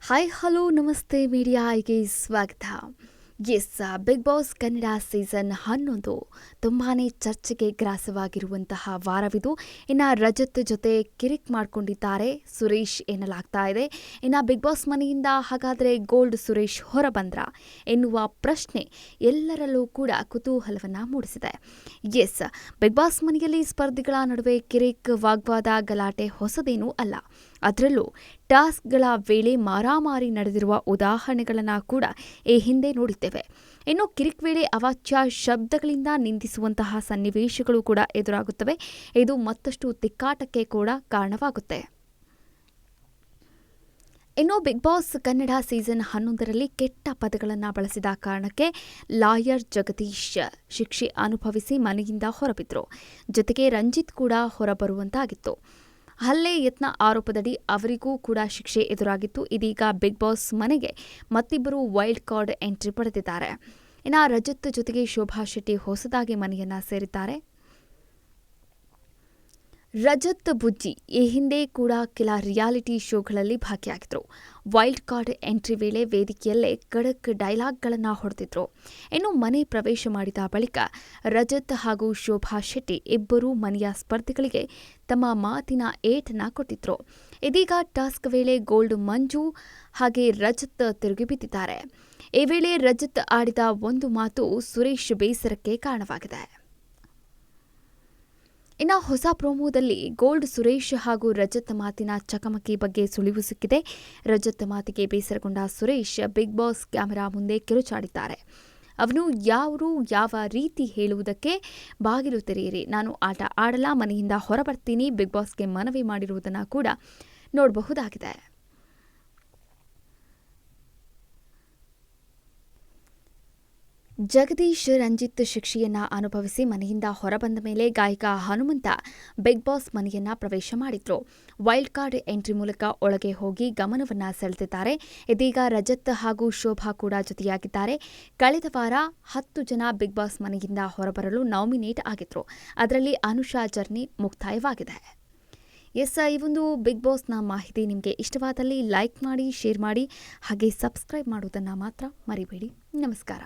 Hi hello ನಮಸ್ತೆ ಮೀಡಿಯಾಗೆ ಸ್ವಾಗತ. Big boss Kannada season 11 ತುಂಬಾ ಚರ್ಚೆಗೆ ಗ್ರಾಸವಾಗಿರುವಂತಹ ವಾರವಿದು. ಇನ್ನು ರಜತ್ ಜೊತೆ ಕಿರಿಕ್ ಮಾಡಿಕೊಂಡಿದ್ದಾರೆ ಸುರೇಶ್ ಎನ್ನಲಾಗ್ತಾ ಇದೆ. ಇನ್ನು ಬಿಗ್ ಬಾಸ್ ಮನೆಯಿಂದ ಹಾಗಾದರೆ ಗೋಲ್ಡ್ ಸುರೇಶ್ ಹೊರಬಂದ್ರ ಎನ್ನುವ ಪ್ರಶ್ನೆ ಎಲ್ಲರಲ್ಲೂ ಕೂಡ ಕುತೂಹಲವನ್ನು ಮೂಡಿಸಿದೆ. ಬಿಗ್ ಬಾಸ್ ಮನೆಯಲ್ಲಿ ಸ್ಪರ್ಧಿಗಳ ನಡುವೆ ಕಿರಿಕ್ ವಾಗ್ವಾದ ಗಲಾಟೆ ಹೊಸದೇನೂ ಅಲ್ಲ. ಅದರಲ್ಲೂ ಟಾಸ್ಕ್ಗಳ ವೇಳೆ ಮಾರಾಮಾರಿ ನಡೆದಿರುವ ಉದಾಹರಣೆಗಳನ್ನು ಕೂಡ ಈ ಹಿಂದೆ ನೋಡಿದ್ದೇವೆ. ಇನ್ನು ಕಿರಿಕ್ ವೇಳೆ ಅವಾಚ್ಯ ಶಬ್ದಗಳಿಂದ ನಿಂದಿಸುವಂತಹ ಸನ್ನಿವೇಶಗಳು ಕೂಡ ಎದುರಾಗುತ್ತವೆ. ಇದು ಮತ್ತಷ್ಟು ತಿಕ್ಕಾಟಕ್ಕೆ ಕೂಡ ಕಾರಣವಾಗುತ್ತೆ. ಇನ್ನು ಬಿಗ್ ಬಾಸ್ ಕನ್ನಡ ಸೀಸನ್ 11ರಲ್ಲಿ ಕೆಟ್ಟ ಪದಗಳನ್ನು ಬಳಸಿದ ಕಾರಣಕ್ಕೆ ಲಾಯರ್ ಜಗದೀಶ್ ಶಿಕ್ಷೆ ಅನುಭವಿಸಿ ಮನೆಯಿಂದ ಹೊರಬಿದ್ರು. ಜೊತೆಗೆ ರಂಜಿತ್ ಕೂಡ ಹೊರಬರುವಂತಾಗಿತ್ತು. ಹಲ್ಲೆ ಯತ್ನ ಆರೋಪದಡಿ ಅವರಿಗೂ ಕೂಡ ಶಿಕ್ಷೆ ಎದುರಾಗಿತ್ತು. ಇದೀಗ ಬಿಗ್ ಬಾಸ್ ಮನೆಗೆ ಮತ್ತಿಬ್ಬರು ವೈಲ್ಡ್ ಕಾರ್ಡ್ ಎಂಟ್ರಿ ಪಡೆದಿದ್ದಾರೆ. ಇನ್ನು ರಜತ್ ಜೊತೆಗೆ ಶೋಭಾ ಶೆಟ್ಟಿ ಹೊಸದಾಗಿ ಮನೆಯನ್ನ ಸೇರಿದ್ದಾರೆ. ರಜತ್ ಬುಜ್ಜಿ ಈ ಹಿಂದೆ ಕೂಡ ಕೆಲ ರಿಯಾಲಿಟಿ ಶೋಗಳಲ್ಲಿ ಭಾಗಿಯಾಗಿದ್ರು. ವೈಲ್ಡ್ ಕಾರ್ಡ್ ಎಂಟ್ರಿ ವೇಳೆ ವೇದಿಕೆಯಲ್ಲೇ ಖಡಕ್ ಡೈಲಾಗ್ಗಳನ್ನು ಹೊಡೆದಿದ್ರು. ಇನ್ನು ಮನೆ ಪ್ರವೇಶ ಮಾಡಿದ ಬಳಿಕ ರಜತ್ ಹಾಗೂ ಶೋಭಾ ಶೆಟ್ಟಿ ಇಬ್ಬರೂ ಮನೆಯ ಸ್ಪರ್ಧಿಗಳಿಗೆ ತಮ್ಮ ಮಾತಿನ ಏಟನ್ನ ಕೊಟ್ಟಿದ್ರು. ಇದೀಗ ಟಾಸ್ಕ್ ವೇಳೆ ಗೋಲ್ಡ್ ಮಂಜು ಹಾಗೆ ರಜತ್ ತಿರುಗಿಬಿದ್ದಿದ್ದಾರೆ. ಈ ವೇಳೆ ರಜತ್ ಆಡಿದ ಒಂದು ಮಾತು ಸುರೇಶ್ ಬೇಸರಕ್ಕೆ ಕಾರಣವಾಗಿದೆ. ಇನ್ನು ಹೊಸ ಪ್ರೋಮೋದಲ್ಲಿ ಗೋಲ್ಡ್ ಸುರೇಶ್ ಹಾಗೂ ರಜತ್ ಮಾತಿನ ಚಕಮಕಿ ಬಗ್ಗೆ ಸುಳಿವು ಸಿಕ್ಕಿದೆ. ರಜತ್ ಮಾತಿಗೆ ಬೇಸರಗೊಂಡ ಸುರೇಶ್ ಬಿಗ್ ಬಾಸ್ ಕ್ಯಾಮೆರಾ ಮುಂದೆ ಕಿರುಚಾಡಿದ್ದಾರೆ. ಅವನು ಯಾವ ರೀತಿ ಹೇಳುವುದಕ್ಕೆ ಬಾಗಿಲು ತೆರೆಯಿರಿ, ನಾನು ಆಟ ಆಡಲ್ಲ, ಮನೆಯಿಂದ ಹೊರಬರ್ತೀನಿ, ಬಿಗ್ ಬಾಸ್ಗೆ ಮನವಿ ಮಾಡಿರುವುದನ್ನು ಕೂಡ ನೋಡಬಹುದಾಗಿದೆ. ಜಗದೀಶ್ ರಂಜಿತ್ ಶಿಕ್ಷೆಯನ್ನ ಅನುಭವಿಸಿ ಮನೆಯಿಂದ ಹೊರಬಂದ ಮೇಲೆ ಗಾಯಕ ಹನುಮಂತ ಬಿಗ್ ಬಾಸ್ ಮನೆಯನ್ನ ಪ್ರವೇಶ ಮಾಡಿದ್ರು. ವೈಲ್ಡ್ ಕಾರ್ಡ್ ಎಂಟ್ರಿ ಮೂಲಕ ಒಳಗೆ ಹೋಗಿ ಗಮನವನ್ನ ಸೆಳೆದಿದ್ದಾರೆ. ಇದೀಗ ರಜತ್ ಹಾಗೂ ಶೋಭಾ ಕೂಡ ಜೊತೆಯಾಗಿದ್ದಾರೆ. ಕಳೆದ ವಾರ 10 ಜನ ಬಿಗ್ ಬಾಸ್ ಮನೆಯಿಂದ ಹೊರಬರಲು ನಾಮಿನೇಟ್ ಆಗಿದ್ರು. ಅದರಲ್ಲಿ ಅನುಷಾ ಜರ್ನಿ ಮುಕ್ತಾಯವಾಗಿದೆ. ಈ ಒಂದು ಬಿಗ್ ಬಾಸ್ನ ಮಾಹಿತಿ ನಿಮಗೆ ಇಷ್ಟವಾದಲ್ಲಿ ಲೈಕ್ ಮಾಡಿ, ಶೇರ್ ಮಾಡಿ, ಹಾಗೆ ಸಬ್ಸ್ಕ್ರೈಬ್ ಮಾಡುವುದನ್ನು ಮಾತ್ರ ಮರಿಬೇಡಿ. ನಮಸ್ಕಾರ.